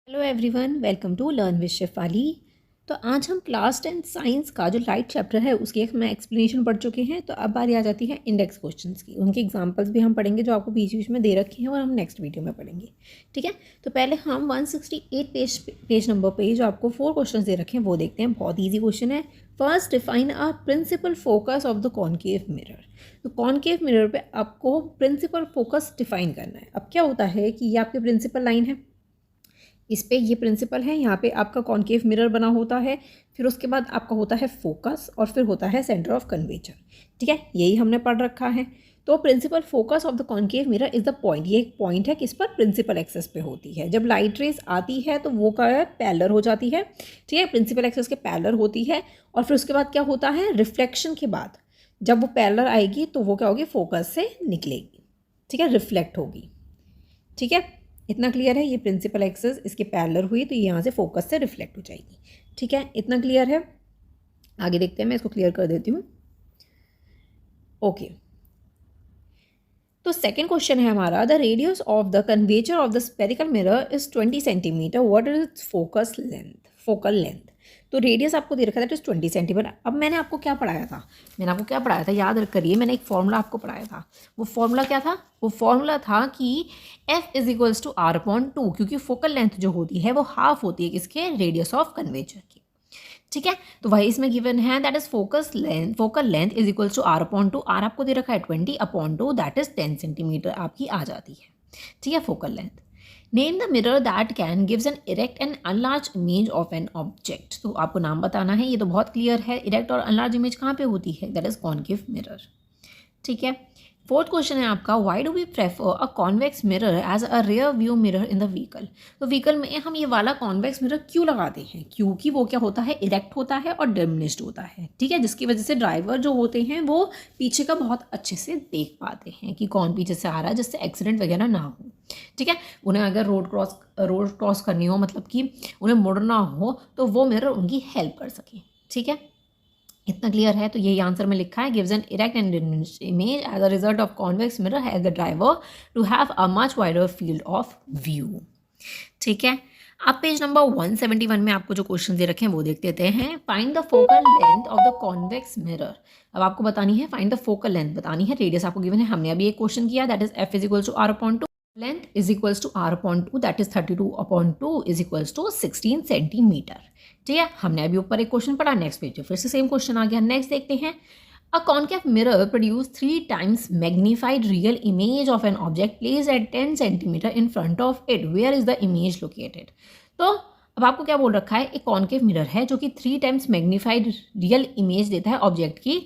Hello everyone, welcome to learn with Shefali. तो आज हम क्लास 10 साइंस का जो लाइट चैप्टर है उसकी एक मैं एक्सप्लेनेशन पढ़ चुके हैं। तो अब बारी आ जाती है इंडेक्स क्वेश्चंस की। उनके एग्जांपल्स भी हम पढ़ेंगे जो आपको बीच बीच में दे रखे हैं और हम नेक्स्ट वीडियो में पढ़ेंगे। ठीक है, तो पहले हम 168 पेज नंबर पे जो आपको 4 क्वेश्चन दे रखे हैं वो देखते हैं। बहुत ईजी क्वेश्चन है। First, define a principal focus of the concave mirror. तो कॉनकेव मिरर पे आपको प्रिंसिपल फोकस डिफाइन करना है। अब क्या होता है कि ये आपकी प्रिंसिपल लाइन है, इस पे ये प्रिंसिपल है, यहाँ पे आपका कॉनकेव मिरर बना होता है, फिर उसके बाद आपका होता है फोकस और फिर होता है सेंटर ऑफ कर्वेचर। ठीक है, यही हमने पढ़ रखा है। तो principal focus of the concave mirror is the point. ये एक पॉइंट है किस पर, प्रिंसिपल एक्सेस पे होती है। जब लाइट रेज आती है तो वो क्या है, पैरेलल हो जाती है। ठीक है, प्रिंसिपल एक्सेस के पैरेलल होती है और फिर उसके बाद क्या होता है, रिफ्लेक्शन के बाद जब वो पैरेलल आएगी तो वो क्या होगी, फोकस से निकलेगी। ठीक है, रिफ्लेक्ट होगी। ठीक है, इतना क्लियर है। ये प्रिंसिपल एक्सेस इसके पैरेलल हुई तो ये यहाँ से फोकस से रिफ्लेक्ट हो जाएगी। ठीक है, इतना क्लियर है। आगे देखते हैं, मैं इसको क्लियर कर देती हूँ। ओके, तो सेकेंड क्वेश्चन है हमारा, the radius of the curvature of the spherical mirror is 20 centimetre, what is it's focus length, focal length. तो रेडियस आपको दे रखा था, इट इज 20 सेंटीमीटर। अब मैंने आपको क्या पढ़ाया था, याद करिए, मैंने एक फॉर्मूला आपको पढ़ाया था। वो फॉर्मूला क्या था, वो फॉर्मूला था कि F is equals to R/2, क्योंकि फोकल लेंथ जो होती है वो हाफ होती है किसके, रेडियस ऑफ कर्वेचर की। ठीक है, तो वही इसमें गिवन है, that is focal length is equals to R/2। R आपको दे रखा है 20/2, दैट इज 10 सेंटीमीटर आपकी आ जाती है। ठीक है, focal length. Name the mirror that can gives an erect and enlarge image of an object. तो आपको नाम बताना है, ये तो बहुत क्लियर है। इरेक्ट और अनलार्ज इमेज कहाँ पे होती है, दैट इज कॉनकेव मिरर। ठीक है, फोर्थ क्वेश्चन है आपका, why do we prefer a convex mirror as a rear view mirror in the vehicle. तो व्हीकल में हम ये वाला कॉन्वेक्स मिरर क्यों लगाते हैं, क्योंकि वो क्या होता है, इरेक्ट होता है और डिमिनिश्ड होता है। ठीक है, जिसकी वजह से ड्राइवर जो होते हैं वो पीछे का बहुत अच्छे से देख पाते हैं कि कौन पीछे से आ रहा है, जिससे एक्सीडेंट वगैरह ना हो। ठीक है, उन्हें अगर रोड क्रॉस करनी हो, मतलब कि उन्हें मुड़ना हो, तो वो मिरर उनकी हेल्प कर सके। ठीक है, इतना क्लियर है। तो यही आंसर में लिखा है, gives an erect and diminished image as a result of convex mirror has the driver to have a much wider field of view. ठीक है, अब पेज नंबर 171 में आपको जो क्वेश्चन दे रखे हैं वो देख लेते हैं। Find the focal length of the convex mirror. अब आपको बतानी है, फाइंड द फोकल लेंथ बतानी है। रेडियस आपको गिवन है, हमने अभी एक क्वेश्चन किया, that is F is equals to R/2, length is equals to R/2, that is 32/2 is equals to 16 centimetre. ठीक है, हमने अभी ऊपर एक क्वेश्चन पढ़ा, नेक्स्ट पेज पे फिर से सेम क्वेश्चन आ गया। नेक्स्ट देखते हैं, a concave mirror produce 3 times magnified real image of an object placed at 10 centimetre in front of it, where is the image located. तो अब आपको क्या बोल रखा है, एक कॉनकेव मिरर है जो कि 3 times मैग्नीफाइड रियल इमेज देता है ऑब्जेक्ट की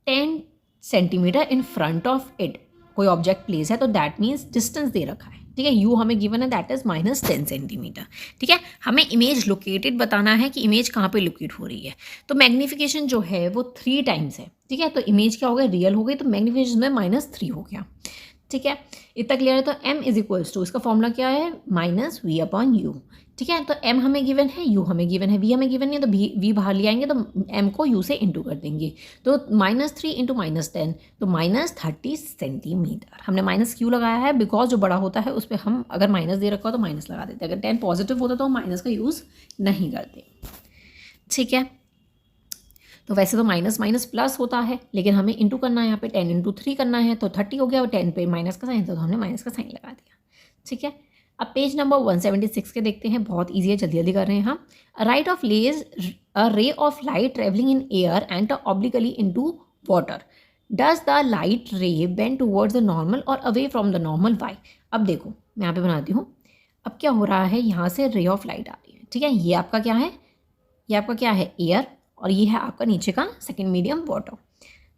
10 centimetre in front of it. कोई ऑब्जेक्ट प्लेस है तो दैट मीन्स डिस्टेंस दे रखा है। ठीक है, यू हमें गिवन है, दैट इज -10 सेंटीमीटर। ठीक है, हमें इमेज लोकेटेड बताना है कि इमेज कहाँ पे लोकेट हो रही है। तो मैग्नीफिकेशन जो है वो 3 times है। ठीक है, तो इमेज क्या हो गया, रियल हो गई, तो मैग्नीफिकेशन में -3 हो गया। ठीक है, इतना क्लियर है। तो m इज इक्वल्स टू, इसका फॉर्मूला क्या है, -v/u। ठीक है, तो m हमें गिवन है, u हमें गिवन है, v हमें गिवन नहीं है, तो v बाहर ले आएंगे तो m को u से इंटू कर देंगे। तो -3 इंटू -10, तो -30 सेंटीमीटर। हमने माइनस क्यों लगाया है, बिकॉज जो बड़ा होता है उस पर हम अगर माइनस दे रखा हो तो माइनस लगा देते हैं, अगर 10 पॉजिटिव होता तो हम माइनस का यूज़ नहीं करते। ठीक है, तो वैसे तो माइनस माइनस प्लस होता है, लेकिन हमें इंटू करना है, यहाँ पे 10 × 3 करना है, तो 30 हो गया, और 10 पे माइनस का साइन था तो हमने माइनस का साइन लगा दिया। ठीक है, अब पेज नंबर 176 के देखते हैं, बहुत ईजी है, जल्दी जल्दी कर रहे हैं हम। राइट ऑफ लेज a ray of light travelling in air and obliquely into water, does the light ray bend towards the normal और away from the normal, why. अब देखो मैं यहाँ पे बनाती हूँ। अब क्या हो रहा है, यहाँ से रे ऑफ लाइट आ रही है। ठीक है, ये आपका क्या है, ये आपका क्या है, एयर, और ये है आपका नीचे का सेकंड मीडियम वाटर।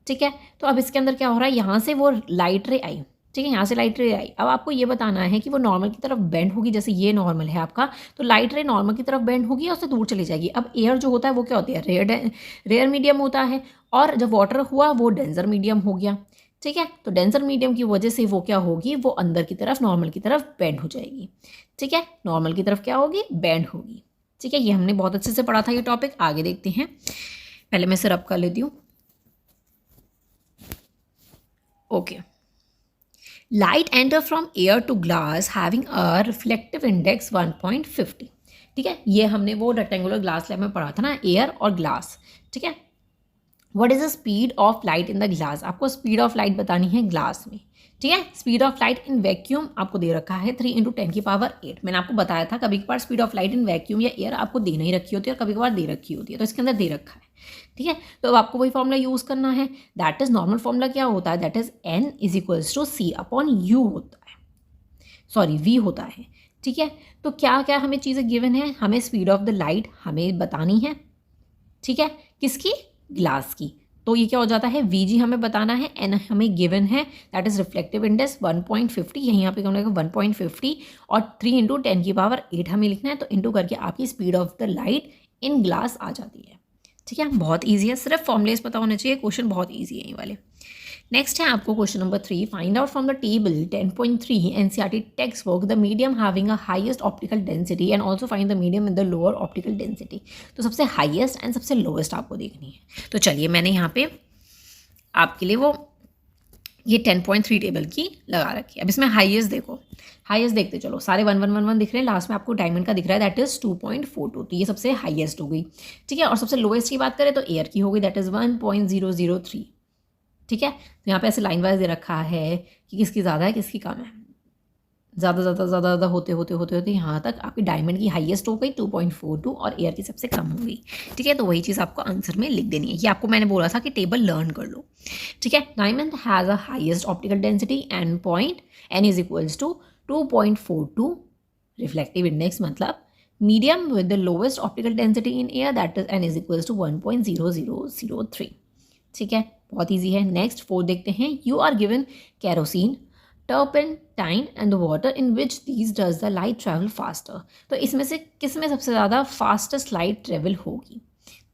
ठीक है, तो अब इसके अंदर क्या हो रहा है, यहाँ से वो लाइट रे आई। ठीक है, यहाँ से लाइट रे आई। अब आपको ये बताना है कि वो नॉर्मल की तरफ बेंड होगी, जैसे ये नॉर्मल है आपका, तो लाइट रे नॉर्मल की तरफ बेंड होगी और उससे दूर चली जाएगी। अब एयर जो होता है वो क्या होती है, रेयर मीडियम होता है, और जब वाटर हुआ वो डेंसर मीडियम हो गया। ठीक है, तो डेंसर मीडियम की वजह से वो क्या होगी, वो अंदर की तरफ नॉर्मल की तरफ बेंड हो जाएगी। ठीक है, नॉर्मल की तरफ क्या होगी, बेंड होगी। ठीक है, ये हमने बहुत अच्छे से पढ़ा था ये टॉपिक। आगे देखते हैं, पहले मैं सिर्फ कर लेती हूँ। Okay, light enter from air to glass having a reflective index 1.50। ठीक है, ये हमने वो रेक्टेंगुलर ग्लास लैब में पढ़ा था ना, एयर और ग्लास। ठीक है, what is the speed of light in the glass, आपको स्पीड ऑफ लाइट बतानी है ग्लास में। ठीक है, speed of light in vacuum आपको दे रखा है 3 × 10⁸। मैंने आपको बताया था कभी कभार speed of light in vacuum या एयर आपको दे नहीं रखी होती है और कभी कभार दे रखी होती है, तो इसके अंदर दे रखा है। ठीक है, तो अब आपको वही फॉर्मूला यूज़ करना है। दैट इज नॉर्मल फॉर्मूला क्या होता है, दैट इज n=c/u होता है, सॉरी v होता है। ठीक है, तो क्या क्या हमें चीज़ें गिवन है, हमें स्पीड ऑफ द लाइट हमें बतानी है। ठीक है, किसकी, ग्लास की। तो ये क्या हो जाता है, Vg हमें बताना है, एन हमें गिवन है, दैट इज रिफ्लेक्टिव इंडेक्स 1.50, यहीं यहाँ पे क्या होगा 1.50 और 3 × 10⁸ हमें लिखना है, तो इंटू करके आपकी speed of the light in glass आ जाती है। ठीक है, बहुत ईजी है, सिर्फ फॉर्मुलेस पता होने चाहिए, क्वेश्चन बहुत ईजी है ये वाले। नेक्स्ट है आपको question number 3, find out from the table 10.3 NCERT text book the medium having a highest optical density and also find the medium in the lower optical density. तो सबसे हाईएस्ट एंड सबसे lowest आपको देखनी है। तो चलिए मैंने यहाँ पे आपके लिए वो ये 10.3 टेबल की लगा रखी है। अब इसमें हाईएस्ट देखो, हाईएस्ट देखते चलो, सारे 1 1 1 1 दिख रहे हैं, लास्ट में आपको डायमंड का दिख रहा है, दैट इज़ 2.42, तो ये सबसे हाईएस्ट हो गई। ठीक है, और सबसे लोएस्ट की बात करें तो एयर की हो गई, दैट इज़ 1.003। ठीक है, तो यहाँ पे ऐसे लाइन वाइज दे रखा है कि किसकी ज़्यादा है किसकी कम है, ज़्यादा होते होते यहाँ तक आपकी डायमंड की हाईएस्ट हो गई 2.42 और एयर की सबसे कम हो गई। ठीक है, तो वही चीज़ आपको आंसर में लिख देनी है। ये आपको मैंने बोला था कि टेबल लर्न कर लो। ठीक है, diamond has a highest optical density and point n = 2.42, reflective index मतलब medium with the lowest optical density in air, that is n = 1.0003। ठीक है, बहुत ईजी है। नेक्स्ट 4 देखते हैं, you are given kerosene, turpentine and water in which these does the light travel faster. तो इसमें से किस में सबसे ज़्यादा फास्टेस्ट लाइट ट्रेवल होगी।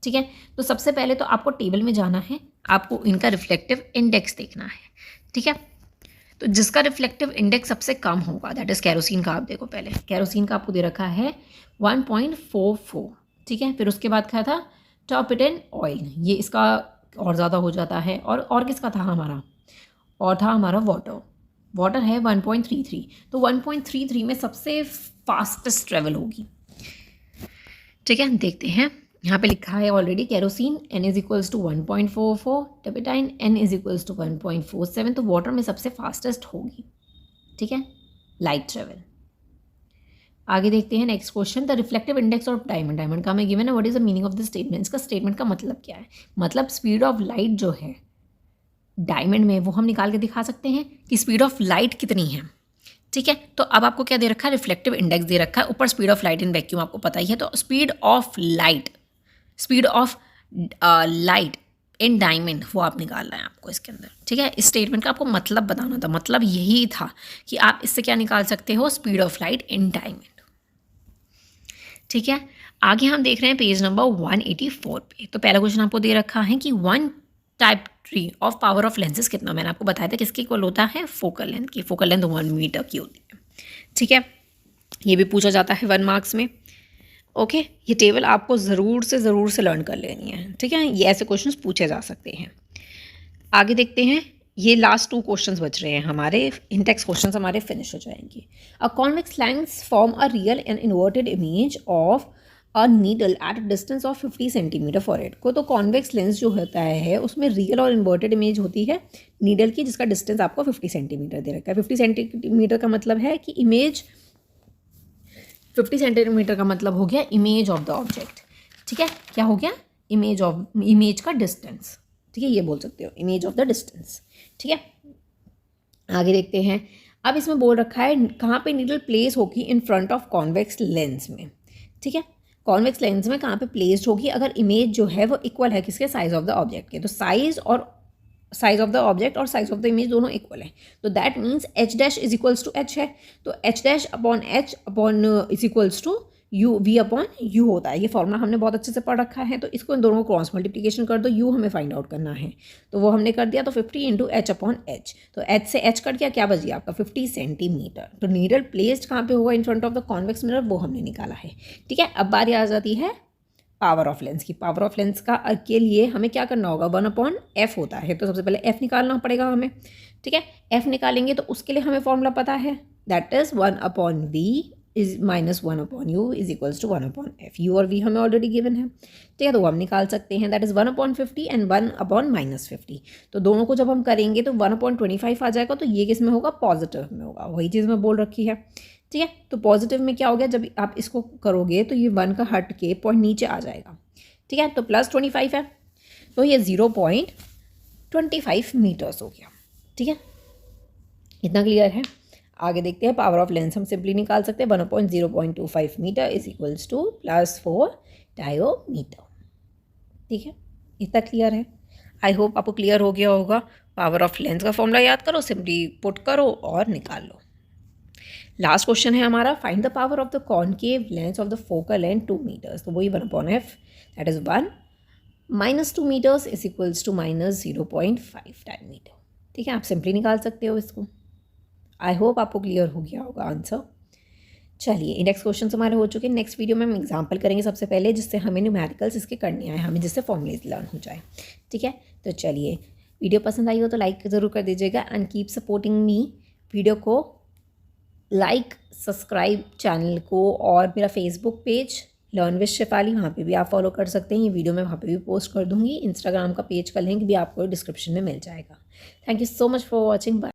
ठीक है, तो सबसे पहले तो आपको टेबल में जाना है, आपको इनका रिफ्लेक्टिव इंडेक्स देखना है। ठीक है, तो जिसका रिफ्लेक्टिव इंडेक्स सबसे कम होगा दैट इज़ केरोसिन का। आप देखो पहले केरोसिन का आपको दे रखा है 1.44। ठीक है, फिर उसके बाद क्या था, टर्पेंटाइन ऑयल, ये इसका और ज़्यादा हो जाता है। और किसका था हमारा, और था हमारा वाटर है 1.33। तो 1.33 में सबसे फास्टेस्ट ट्रेवल होगी। ठीक है, देखते हैं, यहाँ पे लिखा है already kerosene n = 1.44, turpentine n = 1.47, तो वाटर में सबसे फास्टेस्ट होगी। ठीक है, लाइट ट्रेवल। आगे देखते हैं next question, the reflective index of diamond का हमें गिवन है, what is the meaning of the statement. इसका स्टेटमेंट का मतलब क्या है, मतलब स्पीड ऑफ लाइट जो है डायमंड में वो हम निकाल के दिखा सकते हैं कि स्पीड ऑफ लाइट कितनी है। ठीक है, तो अब आपको क्या दे रखा है, रिफ्लेक्टिव इंडेक्स दे रखा है, ऊपर speed of light in vacuum आपको पता ही है, तो speed of light in diamond वो आप निकालना है आपको इसके अंदर। ठीक है, इस स्टेटमेंट का आपको मतलब बताना था, मतलब यही था कि आप इससे क्या निकाल सकते हो, speed of light in diamond. ठीक है, आगे हम देख रहे हैं पेज नंबर 184 पे। तो पहला क्वेश्चन आपको दे रखा है कि 1 type 3 of power of lenses कितना, मैंने आपको बताया था किसके इक्वल होता है, फोकल लेंथ की। फोकल लेंथ 1 मीटर की होती है। ठीक है, ये भी पूछा जाता है 1 मार्क्स में। ओके, ये टेबल आपको ज़रूर से लर्न कर लेनी है। ठीक है, ये ऐसे क्वेश्चंस पूछे जा सकते हैं। आगे देखते हैं, ये लास्ट 2 क्वेश्चंस बच रहे हैं हमारे, इंडेक्स क्वेश्चंस हमारे फिनिश हो जाएंगे। A convex lens form a real and inverted image of a needle at a distance of 50 centimetre for it को। तो कॉन्वेक्स लेंस जो होता है उसमें रियल और इन्वर्टेड इमेज होती है नीडल की, जिसका डिस्टेंस आपको 50 सेंटीमीटर दे रखा है। 50 सेंटीमीटर का मतलब है कि इमेज, 50 सेंटीमीटर का मतलब हो गया इमेज ऑफ द ऑब्जेक्ट। ठीक है, क्या हो गया, इमेज का डिस्टेंस। ठीक है, ये बोल सकते हो इमेज ऑफ द डिस्टेंस। ठीक है, आगे देखते हैं। अब इसमें बोल रखा है कहाँ पे नीडल प्लेस होगी इन फ्रंट ऑफ कॉन्वेक्स लेंस में। ठीक है, कॉन्वेक्स लेंस में कहाँ पे प्लेस्ड होगी अगर इमेज जो है वो इक्वल है किसके, साइज ऑफ द ऑब्जेक्ट के। तो साइज ऑफ द ऑब्जेक्ट और साइज ऑफ द इमेज दोनों इक्वल है, तो that means h dash is equals to h है, तो h dash upon h upon is equals to u v upon u होता है। ये फॉर्मूला हमने बहुत अच्छे से पढ़ रखा है, तो इसको इन दोनों को क्रॉस मल्टीप्लिकेशन कर दो, u हमें फाइंड आउट करना है, तो वो हमने कर दिया। तो 50 × h अपॉन h, तो h से h कट गया, क्या बच गया आपका 50 सेंटीमीटर। तो नीडल प्लेस्ड कहाँ पे होगा, इन front of the convex mirror, वो हमने निकाला है। ठीक है, अब बारी आ जाती है पावर ऑफ लेंस की। पावर ऑफ लेंस का के लिए हमें क्या करना होगा, 1/f होता है, तो सबसे पहले f निकालना पड़ेगा हमें। ठीक है, f निकालेंगे तो उसके लिए हमें फॉर्मूला पता है, that is 1/v is -1/u is equals to 1/f। u और v हमें ऑलरेडी गिवन है, ठीक है, तो वो हम निकाल सकते हैं। That is 1/50 and 1/-50। तो दोनों को जब हम करेंगे तो 1/25 आ जाएगा, तो ये किस में होगा, पॉजिटिव में होगा, वही चीज़ मैं बोल रखी है, ठीक है। तो पॉजिटिव में क्या हो गया, जब आप इसको करोगे तो ये 1 का हट के पॉइंट नीचे आ जाएगा, ठीक है। तो +25 है, तो ये 0.25 मीटर्स हो गया, ठीक है। इतना क्लियर है। आगे देखते हैं, पावर ऑफ लेंस हम सिंपली निकाल सकते हैं, 1/0.25 मीटर इज इक्वल्स टू +4 डायोमीटर, ठीक है। इतना क्लियर है। आई होप आपको क्लियर हो गया होगा। पावर ऑफ लेंस का फॉर्मूला याद करो, सिंपली पुट करो और निकाल लो। लास्ट क्वेश्चन है हमारा, find the power of the concave lens of the focal length 2 metres. तो वही 1/f, दैट इज 1 -2 metres is equals to -0.5 diameter, ठीक है। आप सिंपली निकाल सकते हो इसको। आई होप आपको क्लियर हो गया होगा आंसर। चलिए, इंडेक्स क्वेश्चन हमारे हो चुके हैं। नेक्स्ट वीडियो में हम एग्जाम्पल करेंगे सबसे पहले, जिससे हमें न्यूमेरिकल्स इसके करने आए, हमें जिससे फॉर्मूलेज लर्न हो जाए, ठीक है। तो चलिए, वीडियो पसंद आई हो तो लाइक ज़रूर कर दीजिएगा and keep supporting me. Video को लाइक, सब्सक्राइब चैनल को, और मेरा Facebook page learn with Shefali, वहाँ पे भी आप फॉलो कर सकते हैं। ये वीडियो मैं वहाँ पे भी पोस्ट कर दूँगी। इंस्टाग्राम का पेज का लिंक भी आपको डिस्क्रिप्शन में मिल जाएगा। Thank you so much for watching. Bye.